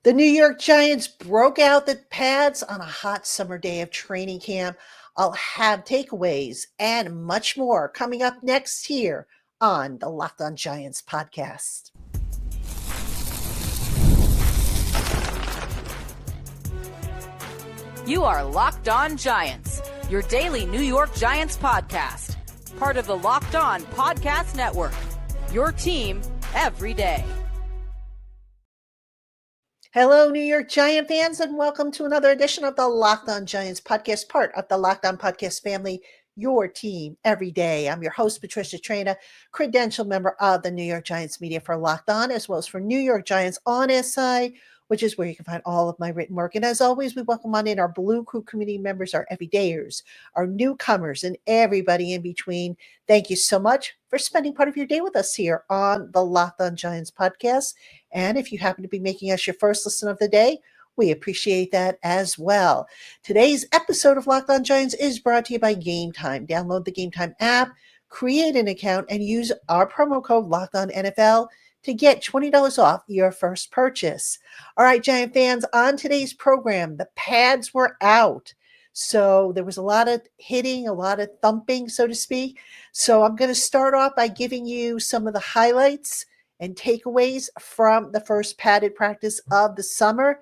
The New York Giants broke out the pads on a hot summer day of training camp. I'll have takeaways and much more coming up next here on the Locked On Giants podcast. You are Locked On Giants, your daily New York Giants podcast. Part of the Locked On Podcast Network, your team every day. Hello, New York Giant fans, and welcome to another edition of the Locked On Giants podcast, part of the Locked On Podcast family, your team every day. I'm your host, Patricia Traina, credential member of the New York Giants media for Locked On, as well as for New York Giants on SI, which is where you can find all of my written work. And as always, we welcome on in our Blue Crew community members, our everydayers, our newcomers, and everybody in between. Thank you so much for spending part of your day with us here on the Locked On Giants podcast. And if you happen to be making us your first listen of the day, we appreciate that as well. Today's episode of Locked On Giants is brought to you by Game Time. Download the Game Time app, create an account, and use our promo code Locked On NFL to get $20 off your first purchase. All right, Giant fans, on today's program, the pads were out. So there was a lot of hitting, a lot of thumping, so to speak. So I'm going to start off by giving you some of the highlights and takeaways from the first padded practice of the summer.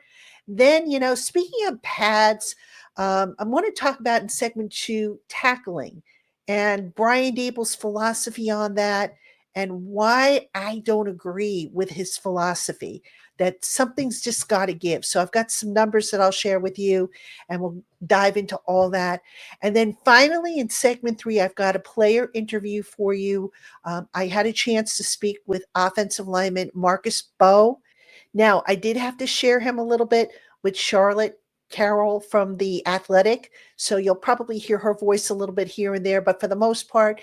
Then, speaking of pads, I want to talk about in segment 2, tackling and Brian Daboll's philosophy on that, and why I don't agree with his philosophy, that something's just got to give. So I've got some numbers that I'll share with you, and we'll dive into all that. And then finally, in segment 3, I've got a player interview for you. I had a chance to speak with offensive lineman Marcus Mbow. Now, I did have to share him a little bit with Charlotte Carroll from The Athletic, so you'll probably hear her voice a little bit here and there, but for the most part,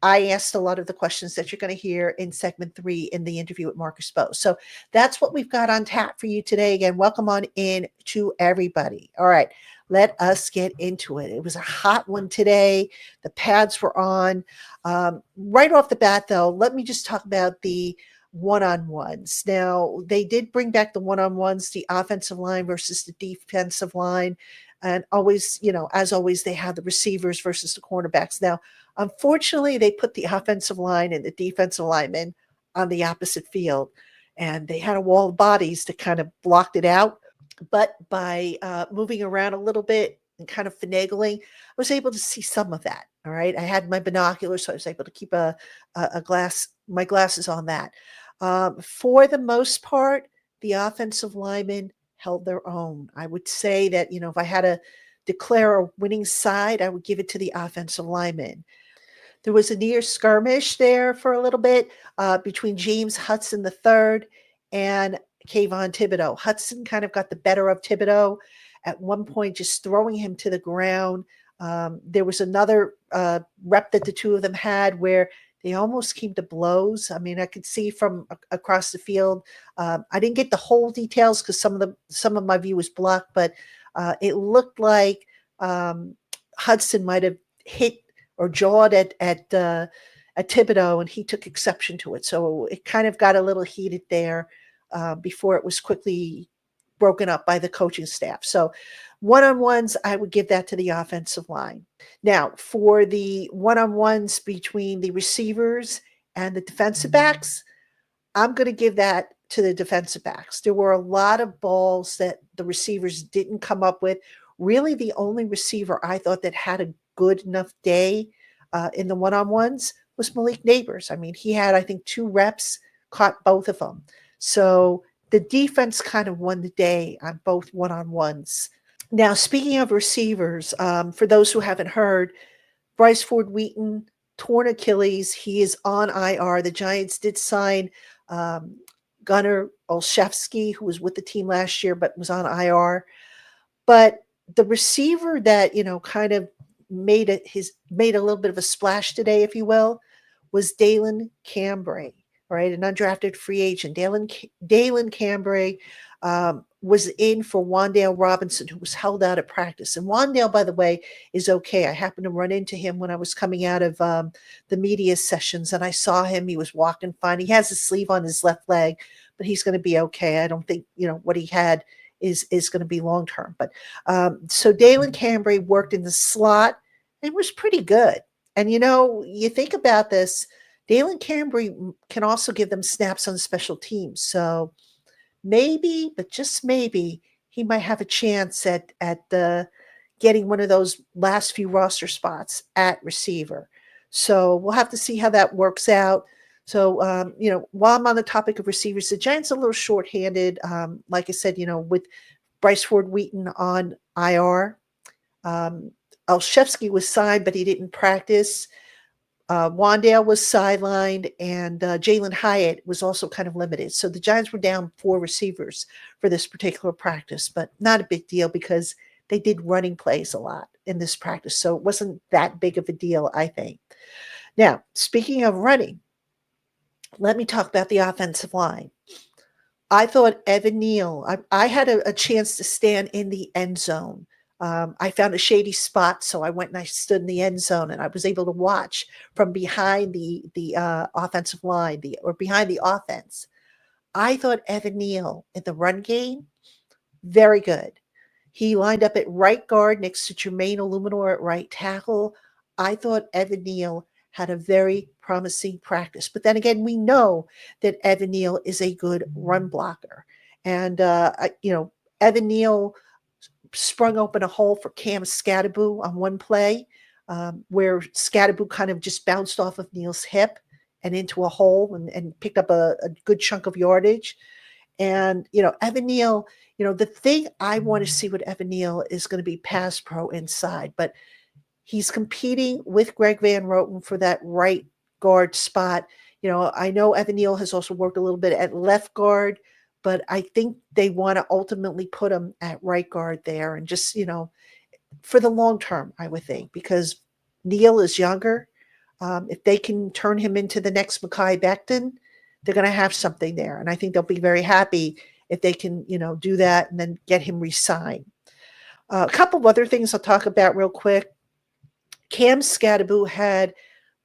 I asked a lot of the questions that you're going to hear in segment 3 in the interview with Marcus Mbow. So that's what we've got on tap for you today. Again, welcome on in to everybody. All right, let us get into it. It was a hot one today. The pads were on. Right off the bat, though, let me just talk about the one-on-ones. Now, they did bring back the one-on-ones, the offensive line versus the defensive line. And always, as always, they have the receivers versus the cornerbacks. Now, unfortunately, they put the offensive line and the defensive linemen on the opposite field, and they had a wall of bodies that kind of blocked it out. But by moving around a little bit and kind of finagling, I was able to see some of that. All right, I had my binoculars, so I was able to keep my glasses on that. For the most part, the offensive linemen held their own. I would say that, if I had to declare a winning side, I would give it to the offensive linemen. There was a near skirmish there for a little bit between James Hudson III and Kayvon Thibodeaux. Hudson kind of got the better of Thibodeaux at one point, just throwing him to the ground. There was another rep that the two of them had where they almost came to blows. I mean, I could see from across the field. I didn't get the whole details because some of my view was blocked, but it looked like Hudson might have hit or jawed at Thibodeaux, and he took exception to it. So it kind of got a little heated there before it was quickly broken up by the coaching staff. So one-on-ones, I would give that to the offensive line. Now, for the one-on-ones between the receivers and the defensive backs, I'm going to give that to the defensive backs. There were a lot of balls that the receivers didn't come up with. Really, the only receiver I thought that had a good enough day in the one-on-ones was Malik Neighbors. I mean, he had, I think, 2 reps, caught both of them. So the defense kind of won the day on both one-on-ones. Now, speaking of receivers, for those who haven't heard, Bryce Ford-Wheaton, torn Achilles. He is on IR. The Giants did sign Gunnar Olszewski, who was with the team last year but was on IR. But the receiver that, kind of made a little bit of a splash today, if you will, was Dalen Cambray, right? An undrafted free agent. Dalen Cambray was in for Wan'Dale Robinson, who was held out at practice. And Wan'Dale, by the way, is okay. I happened to run into him when I was coming out of the media sessions, and I saw him. He was walking fine. He has a sleeve on his left leg, but he's going to be okay. I don't think, what he had is going to be long term. But so Dalen Cambry worked in the slot and was pretty good. And, you think about this, Dalen Cambry can also give them snaps on special teams. So maybe, but just maybe, he might have a chance at getting one of those last few roster spots at receiver. So we'll have to see how that works out. So, while I'm on the topic of receivers, the Giants are a little shorthanded. Like I said, with Bryce Ford Wheaton on IR. Olszewski was signed, but he didn't practice. Wandale was sidelined, and Jalen Hyatt was also kind of limited. So the Giants were down 4 receivers for this particular practice, but not a big deal because they did running plays a lot in this practice. So it wasn't that big of a deal, I think. Now, speaking of running, let me talk about the offensive line. I thought Evan Neal, I had a chance to stand in the end zone. I found a shady spot, so I went and I stood in the end zone, and I was able to watch from behind the offensive line, or behind the offense. I thought Evan Neal in the run game, very good. He lined up at right guard next to Jermaine Illuminor at right tackle. I thought Evan Neal had a very promising practice. But then again, we know that Evan Neal is a good run blocker. And, Evan Neal sprung open a hole for Cam Scatterboo on one play, where Scatterboo kind of just bounced off of Neal's hip and into a hole and picked up a good chunk of yardage. And, Evan Neal, the thing I want to see with Evan Neal is going to be pass pro inside, but he's competing with Greg Van Roten for that right guard spot. I know Evan Neal has also worked a little bit at left guard, but I think they want to ultimately put him at right guard there, and just, for the long term, I would think, because Neal is younger. If they can turn him into the next Mekhi Becton, they're going to have something there. And I think they'll be very happy if they can, do that and then get him re-signed. A couple of other things I'll talk about real quick. Cam Scatterboo had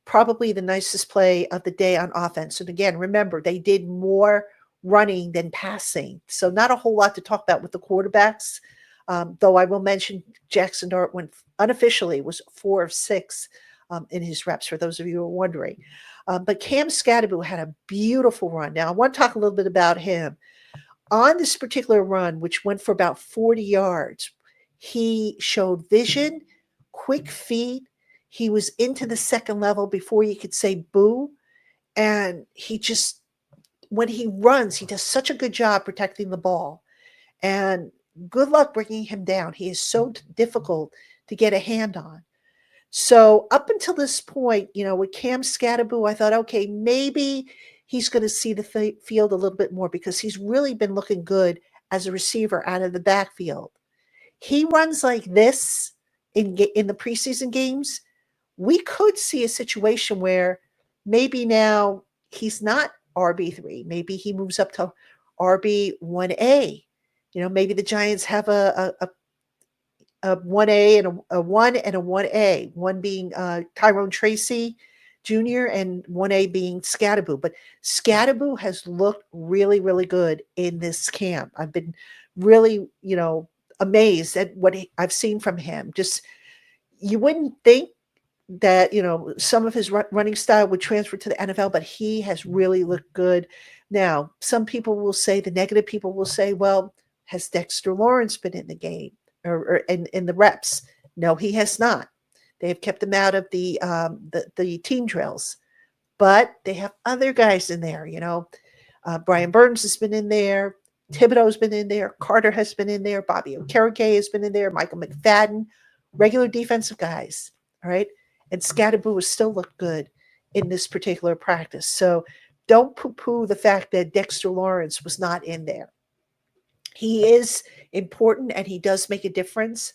probably the nicest play of the day on offense. And again, remember, they did more running than passing. So not a whole lot to talk about with the quarterbacks. Though I will mention Jackson Dart went unofficially, was 4 of 6 in his reps, for those of you who are wondering. But Cam Scatterboo had a beautiful run. Now, I want to talk a little bit about him. On this particular run, which went for about 40 yards, he showed vision, quick feet. He was into the second level before you could say boo. And he just, when he runs, he does such a good job protecting the ball. And good luck bringing him down. He is so difficult to get a hand on. So up until this point, with Cam Scatterboo, I thought, okay, maybe he's going to see the field a little bit more, because he's really been looking good as a receiver out of the backfield. He runs like this in the preseason games. We could see a situation where maybe now he's not RB3. Maybe he moves up to RB1A. Maybe the Giants have a 1A and a 1 and a 1A, one being Tyrone Tracy Jr. and 1A being Scatterboo. But Scatterboo has looked really, really good in this camp. I've been really, amazed at what I've seen from him. Just, you wouldn't think that, some of his running style would transfer to the NFL, but he has really looked good. Now, some people will say, the negative people will say, well, has Dexter Lawrence been in the game or in the reps? No, he has not. They have kept him out of the team drills, but they have other guys in there. Brian Burns has been in there. Thibodeau's been in there. Carter has been in there. Bobby Okereke has been in there. Michael McFadden, regular defensive guys. All right. And Scatterboo has still looked good in this particular practice. So don't poo-poo the fact that Dexter Lawrence was not in there. He is important and he does make a difference.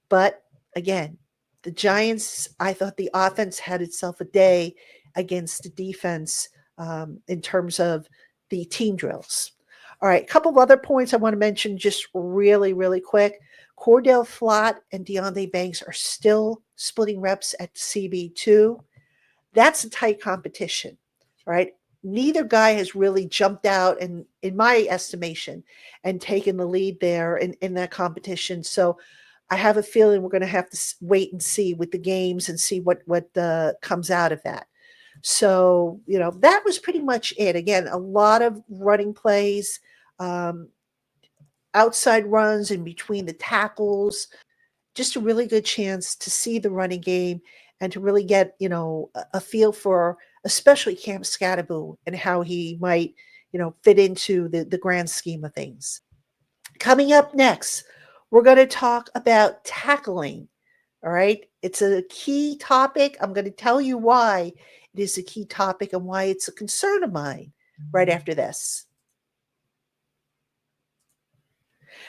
But again, the Giants, I thought the offense had itself a day against the defense in terms of the team drills. All right, a couple of other points I want to mention just really, really quick. Cordell Flott and Deonte Banks are still splitting reps at CB2. That's a tight competition, right? neither guy has really jumped out, and in my estimation, and taken the lead there in that competition. So I have a feeling we're going to have to wait and see with the games and see what comes out of that. So, that was pretty much it. Again, a lot of running plays, um, outside runs in between the tackles, just a really good chance to see the running game and to really get, a feel for especially Cam Scatterbo and how he might, fit into the grand scheme of things. Coming up next, we're going to talk about tackling. All right. It's a key topic. I'm going to tell you why it is a key topic and why it's a concern of mine right after this.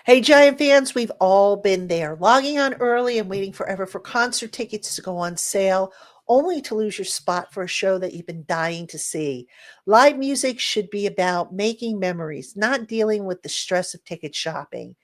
Hey, Giant fans, we've all been there, logging on early and waiting forever for concert tickets to go on sale, only to lose your spot for a show that you've been dying to see. Live music should be about making memories, not dealing with the stress of ticket shopping.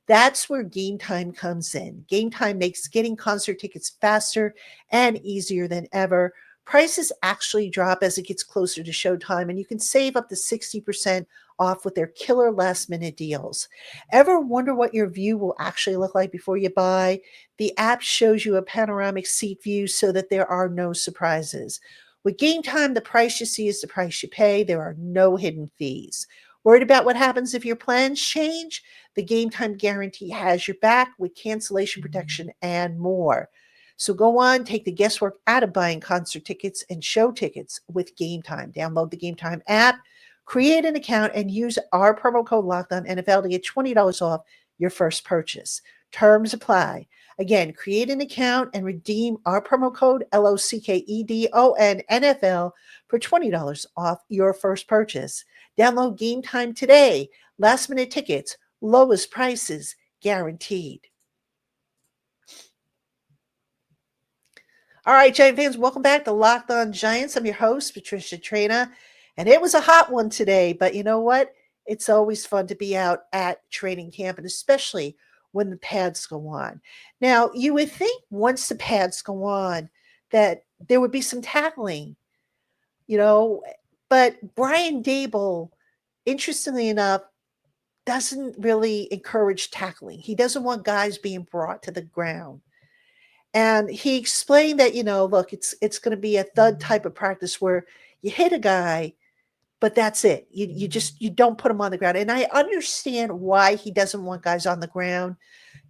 That's where Game Time comes in. Game Time makes getting concert tickets faster and easier than ever. Prices actually drop as it gets closer to showtime, and you can save up to 60% off with their killer last minute deals. Ever wonder what your view will actually look like before you buy? The app shows you a panoramic seat view so that there are no surprises. With Game Time, the price you see is the price you pay. There are no hidden fees. Worried about what happens if your plans change? The Game Time guarantee has your back with cancellation protection and more. So go on, take the guesswork out of buying concert tickets and show tickets with Game Time. Download the Game Time app, create an account, and use our promo code LOCKEDONNFL to get $20 off your first purchase. Terms apply. Again, create an account and redeem our promo code LOCKEDONNFL for $20 off your first purchase. Download Game Time today. Last minute tickets, lowest prices guaranteed. All right, Giant fans, welcome back to Locked On Giants. I'm your host, Patricia Traina, and it was a hot one today, but you know what? It's always fun to be out at training camp, and especially when the pads go on. Now, you would think once the pads go on that there would be some tackling, but Brian Daboll, interestingly enough, doesn't really encourage tackling. He doesn't want guys being brought to the ground. And he explained that, look, it's going to be a thud type of practice where you hit a guy, but that's it. You don't put him on the ground. And I understand why he doesn't want guys on the ground.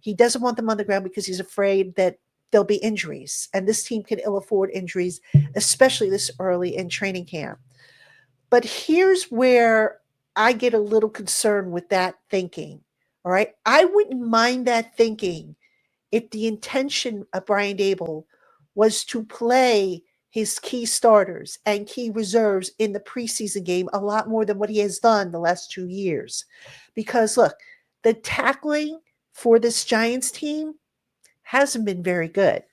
He doesn't want them on the ground because he's afraid that there'll be injuries. And this team can ill afford injuries, especially this early in training camp. But here's where I get a little concerned with that thinking. All right. I wouldn't mind that thinking if the intention of Brian Daboll was to play his key starters and key reserves in the preseason game a lot more than what he has done the last 2 years. Because look, the tackling for this Giants team hasn't been very good.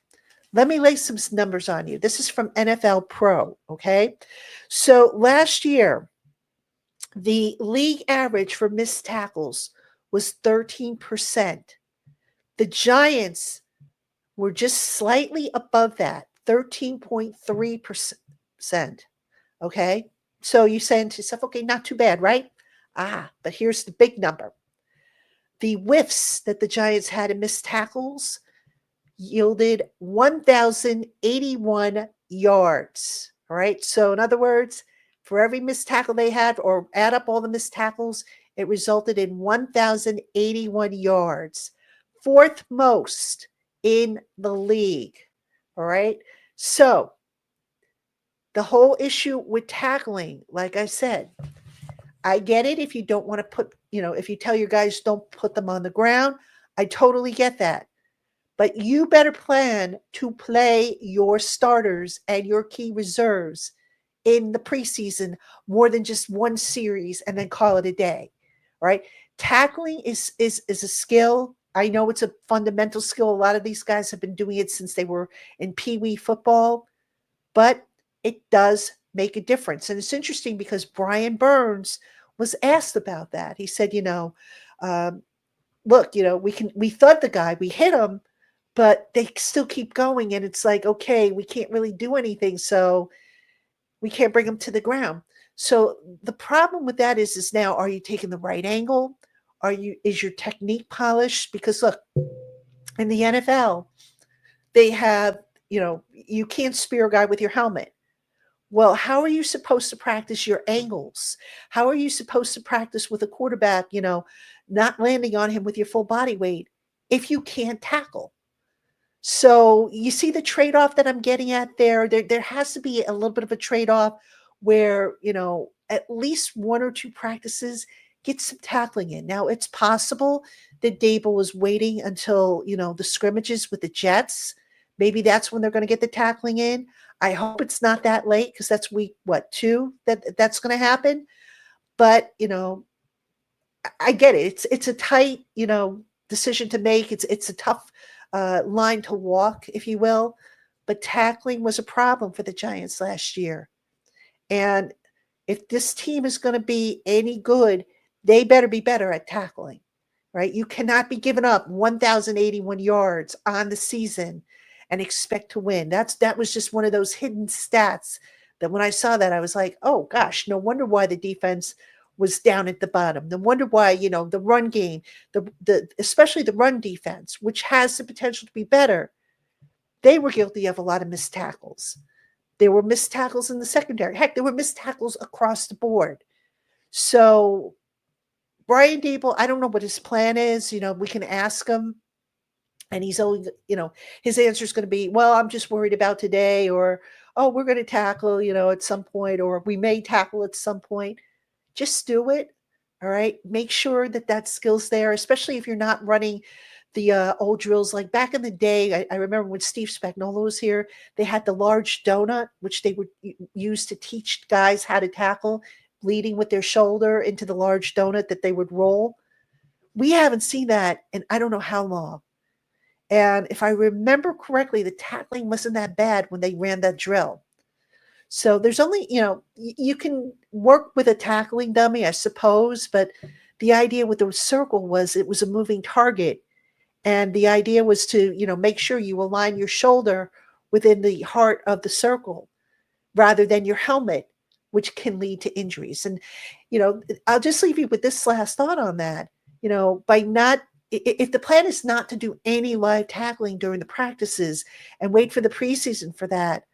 Let me lay some numbers on you. This is from NFL Pro, okay? So last year, the league average for missed tackles was 13%. The Giants were just slightly above that, 13.3%. Okay. So you're saying to yourself, okay, not too bad, right? But here's the big number. The whiffs that the Giants had in missed tackles yielded 1,081 yards. All right. So in other words, for every missed tackle they had, or add up all the missed tackles, it resulted in 1,081 yards. Fourth most in the league. All right. So the whole issue with tackling, like I said, I get it if you don't want to put, if you tell your guys don't put them on the ground, I totally get that. But you better plan to play your starters and your key reserves in the preseason more than just one series and then call it a day. All right. Tackling is a skill. I know it's a fundamental skill. A lot of these guys have been doing it since they were in Pee Wee football, but it does make a difference. And it's interesting because Brian Burns was asked about that. He said, look, we thud the guy, we hit him, but they still keep going. And it's like, okay, we can't really do anything. So we can't bring him to the ground. So the problem with that is now, are you taking the right angle? Is your technique polished? Because look, in the NFL, they have, you can't spear a guy with your helmet. Well, how are you supposed to practice your angles? How are you supposed to practice with a quarterback, not landing on him with your full body weight if you can't tackle? So you see the trade-off that I'm getting at there. There has to be a little bit of a trade-off where, at least one or two practices get some tackling in. Now it's possible that Daboll was waiting until, the scrimmages with the Jets. Maybe that's when they're going to get the tackling in. I hope it's not that late because that's week, 2 that's going to happen. But, I get it. It's a tight, decision to make. It's a tough line to walk, if you will. But tackling was a problem for the Giants last year. And if this team is going to be any good, they better be better at tackling, right? You cannot be giving up 1,081 yards on the season and expect to win. That was just one of those hidden stats that when I saw that, I was like, oh gosh, no wonder why the defense was down at the bottom. No wonder why, the run game, the especially the run defense, which has the potential to be better, they were guilty of a lot of missed tackles. There were missed tackles in the secondary. Heck, there were missed tackles across the board. So Brian Daboll, I don't know what his plan is. We can ask him. And he's always, his answer is going to be, well, I'm just worried about today, or, oh, we're going to tackle, at some point, or we may tackle at some point. Just do it. All right. Make sure that skill's there, especially if you're not running the old drills. Like back in the day, I remember when Steve Spagnuolo was here, they had the large donut, which they would use to teach guys how to tackle, leading with their shoulder into the large donut that they would roll. We haven't seen that in I don't know how long. And if I remember correctly, the tackling wasn't that bad when they ran that drill. So there's only, you can work with a tackling dummy, I suppose, but the idea with the circle was it was a moving target. And the idea was to, make sure you align your shoulder within the heart of the circle rather than your helmet, which can lead to injuries. And, I'll just leave you with this last thought on that. By not, if the plan is not to do any live tackling during the practices and wait for the preseason for that,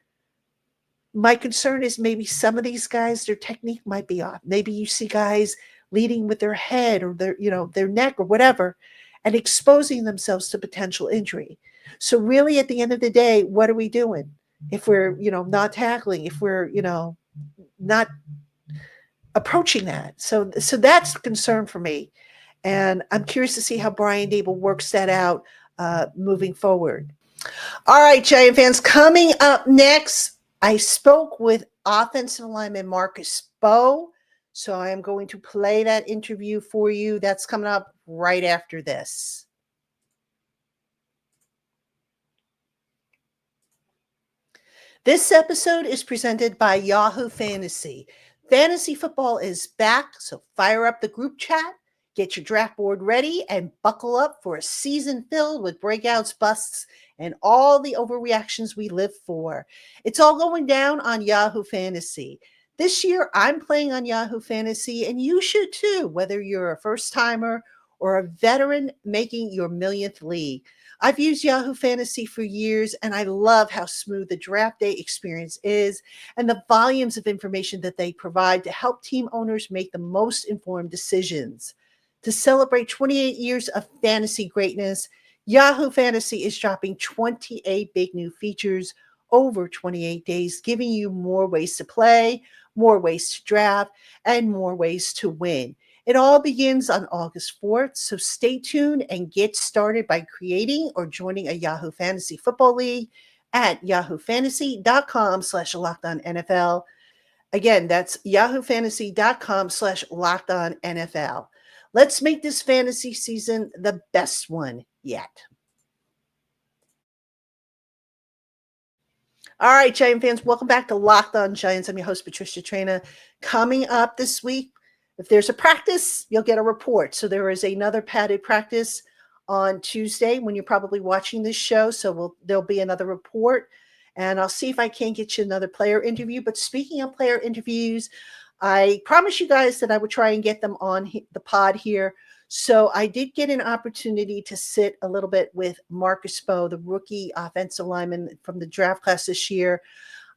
my concern is maybe some of these guys, their technique might be off. Maybe you see guys leading with their head or their neck or whatever, and exposing themselves to potential injury. So really at the end of the day, what are we doing? If we're, not tackling, if we're, not approaching that. So that's a concern for me. And I'm curious to see how Brian Daboll works that out moving forward. All right, Giant fans, coming up next, I spoke with offensive lineman Marcus Mbow. So I am going to play that interview for you. That's coming up right after this. This episode is presented by Yahoo Fantasy. Fantasy football is back, so fire up the group chat, get your draft board ready, and buckle up for a season filled with breakouts, busts, and all the overreactions we live for. It's all going down on Yahoo Fantasy. This year, I'm playing on Yahoo Fantasy, and you should too, whether you're a first-timer or a veteran making your millionth league. I've used Yahoo Fantasy for years, and I love how smooth the draft day experience is and the volumes of information that they provide to help team owners make the most informed decisions. To celebrate 28 years of fantasy greatness, Yahoo Fantasy is dropping 28 big new features over 28 days, giving you more ways to play, more ways to draft, and more ways to win. It all begins on August 4th, so stay tuned and get started by creating or joining a Yahoo Fantasy Football League at yahoofantasy.com/LockedOnNFL. Again, that's yahoofantasy.com/LockedOnNFL. Let's make this fantasy season the best one yet. All right, Giant fans, welcome back to Locked On Giants. I'm your host, Patricia Traina. Coming up this week, if there's a practice, you'll get a report. So there is another padded practice on Tuesday when you're probably watching this show. So there'll be another report, and I'll see if I can get you another player interview. But speaking of player interviews, I promised you guys that I would try and get them on the pod here. So I did get an opportunity to sit a little bit with Marcus Mbow, the rookie offensive lineman from the draft class this year.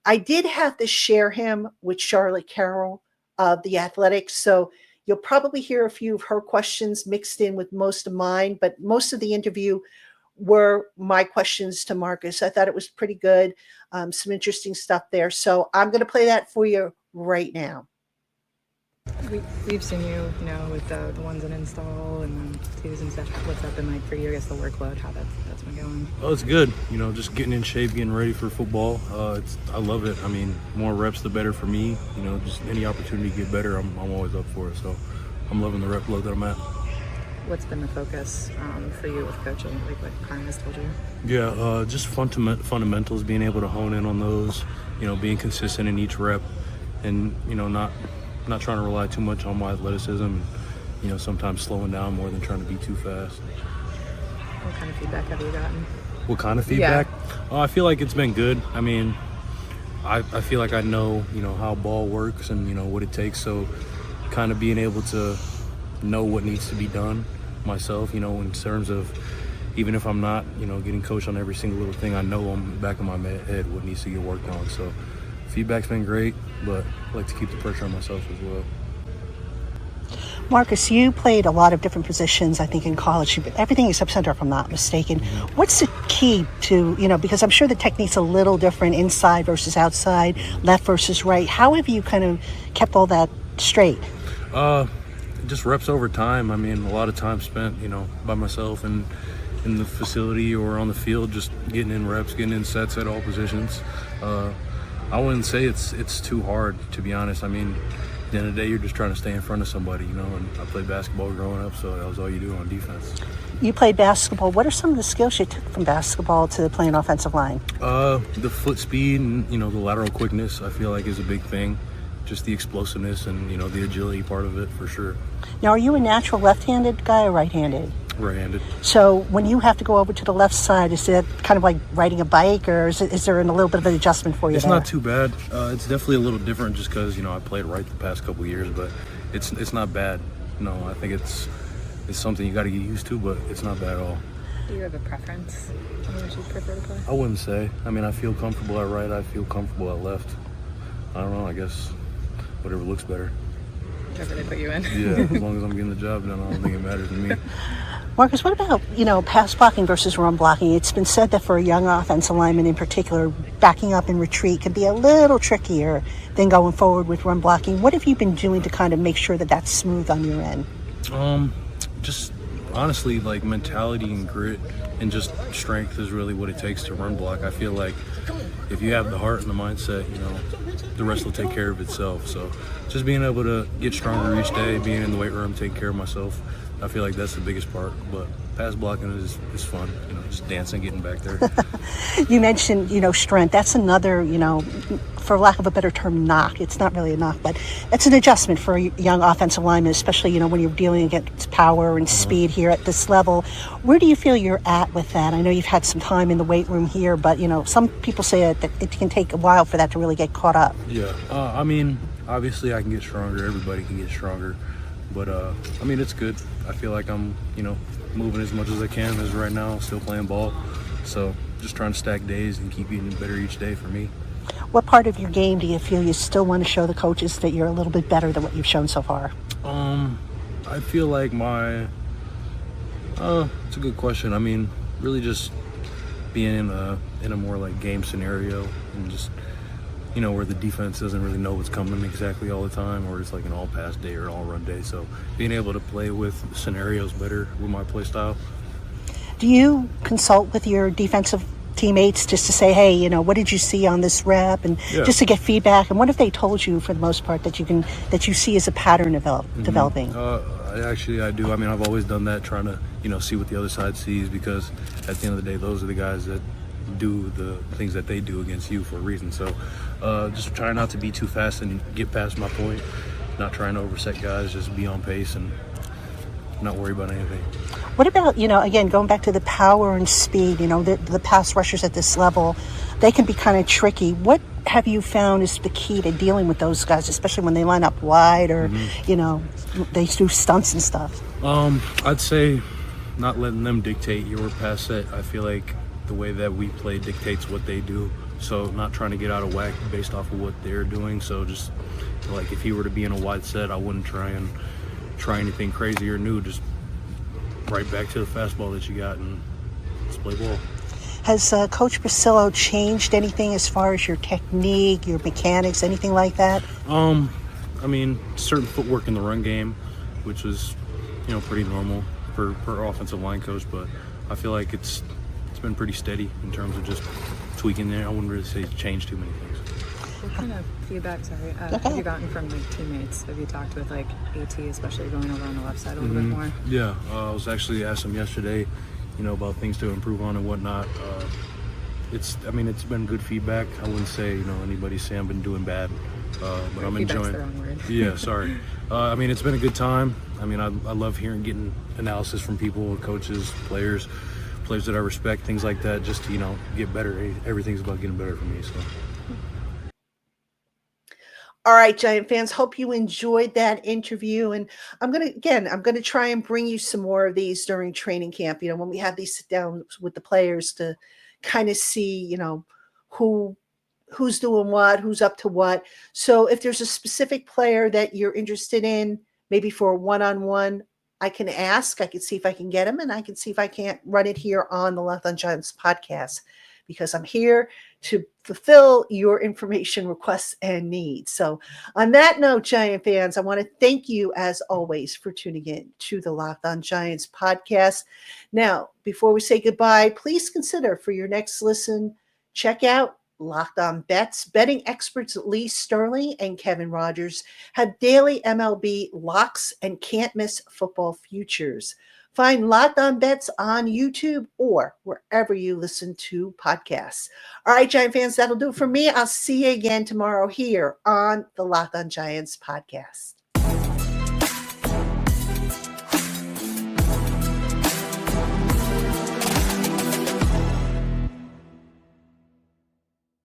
I did have to share him with Charlotte Carroll of the Athletics. So you'll probably hear a few of her questions mixed in with most of mine, but most of the interview were my questions to Marcus. I thought it was pretty good. Some interesting stuff there. So I'm going to play that for you right now. We've seen you, with the ones in install and the twos and stuff. What's that been like for you? I guess the workload, how that's been going? Oh, it's good. Just getting in shape, getting ready for football. I love it. I mean, more reps, the better for me. Just any opportunity to get better, I'm always up for it. So I'm loving the rep load that I'm at. What's been the focus for you with coaching, like what Carmen has told you? Yeah, just fundamentals, being able to hone in on those, being consistent in each rep and, not trying to rely too much on my athleticism, sometimes slowing down more than trying to be too fast. What kind of feedback have you gotten? What kind of feedback? Yeah. I feel like it's been good. I mean, I feel like I know, how ball works and, what it takes. So kind of being able to know what needs to be done myself, in terms of even if I'm not, getting coached on every single little thing, I know on the back of my head what needs to get worked on. So feedback's been great, but I like to keep the pressure on myself as well. Marcus, you played a lot of different positions, I think, in college. Everything except center, if I'm not mistaken. What's the key to, because I'm sure the technique's a little different inside versus outside, left versus right. How have you kind of kept all that straight? Just reps over time. I mean, a lot of time spent, by myself and in the facility or on the field, just getting in reps, getting in sets at all positions. I wouldn't say it's too hard, to be honest. I mean, at the end of the day, you're just trying to stay in front of somebody, and I played basketball growing up, so that was all you do on defense. You played basketball. What are some of the skills you took from basketball to playing offensive line? The foot speed and, the lateral quickness, I feel like is a big thing. Just the explosiveness and, the agility part of it, for sure. Now, are you a natural left-handed guy or right-handed? Right-handed. So when you have to go over to the left side, is it kind of like riding a bike, or is there a little bit of an adjustment for you? It's there? not too bad. It's definitely a little different just because, I played right the past couple of years, but it's not bad. No, I think it's something you got to get used to, but it's not bad at all. Do you have a preference on which you prefer to play? I wouldn't say. I mean, I feel comfortable at right. I feel comfortable at left. I don't know. I guess whatever looks better. Whatever they put you in. Yeah, as long as I'm getting the job done, I don't think it matters to me. Marcus, what about, pass blocking versus run blocking? It's been said that for a young offensive lineman in particular, backing up and retreat can be a little trickier than going forward with run blocking. What have you been doing to kind of make sure that that's smooth on your end? Just honestly, like mentality and grit and just strength is really what it takes to run block. I feel like if you have the heart and the mindset, the rest will take care of itself. So just being able to get stronger each day, being in the weight room, taking care of myself, I feel like that's the biggest part. But pass blocking is fun, just dancing, getting back there. You mentioned, strength. That's another, for lack of a better term, knock. It's not really a knock, but it's an adjustment for a young offensive lineman, especially, when you're dealing against power and speed here at this level. Where do you feel you're at with that? I know you've had some time in the weight room here, but, some people say that it can take a while for that to really get caught up. Yeah. I mean, obviously I can get stronger. Everybody can get stronger. But, it's good. I feel like I'm, moving as much as I can as right now, still playing ball. So just trying to stack days and keep getting better each day for me. What part of your game do you feel you still want to show the coaches that you're a little bit better than what you've shown so far? I feel like it's a good question. I mean, really just being in a more like game scenario and just, where the defense doesn't really know what's coming exactly all the time, or it's like an all pass day or an all run day. So being able to play with scenarios better with my play style. Do you consult with your defensive teammates just to say, hey, what did you see on this rep, and just to get feedback? And what if they told you, for the most part, that you see as a pattern developing? I do. I mean, I've always done that, trying to see what the other side sees, because at the end of the day, those are the guys that do the things that they do against you for a reason. So just try not to be too fast and get past my point, not trying to overset guys, just be on pace and not worry about anything. What about, again, going back to the power and speed, the pass rushers at this level, they can be kind of tricky. What have you found is the key to dealing with those guys, especially when they line up wide or, they do stunts and stuff? I'd say not letting them dictate your pass set. I feel like the way that we play dictates what they do. So not trying to get out of whack based off of what they're doing. So just like if he were to be in a wide set, I wouldn't try anything crazy or new. Just right back to the fastball that you got and let's play ball. Has Coach Basillo changed anything as far as your technique, your mechanics, anything like that? I mean, certain footwork in the run game, which is, pretty normal for offensive line coach, but I feel like it's been pretty steady in terms of just tweaking there. I wouldn't really say it's changed too many things. What kind of feedback, have you gotten from teammates? Have you talked with AT, especially going over on the left side a little bit more? Yeah, I was actually asked him yesterday, about things to improve on and whatnot. It's been good feedback. I wouldn't say, anybody say I've been doing bad, but I'm enjoying. The wrong word. Yeah, sorry. It's been a good time. I love getting analysis from people, coaches, players that I respect, things like that, just to, get better. Everything's about getting better for me, so. All right, Giant fans, hope you enjoyed that interview. And I'm going to try and bring you some more of these during training camp, when we have these sit downs with the players to kind of see, who's doing what, who's up to what. So if there's a specific player that you're interested in, maybe for a one-on-one, I can ask, I can see if I can get him, and I can see if I can't run it here on the Locked On Giants podcast, because I'm here to fulfill your information requests and needs. So on that note, Giant fans, I want to thank you as always for tuning in to the Locked On Giants podcast. Now, before we say goodbye, please consider for your next listen, check out Locked On Bets. Betting experts Lee Sterling and Kevin Rodgers have daily MLB locks and can't miss football futures. Find Locked On Bets on YouTube or wherever you listen to podcasts. All right, Giant fans, that'll do it for me. I'll see you again tomorrow here on the Locked On Giants podcast.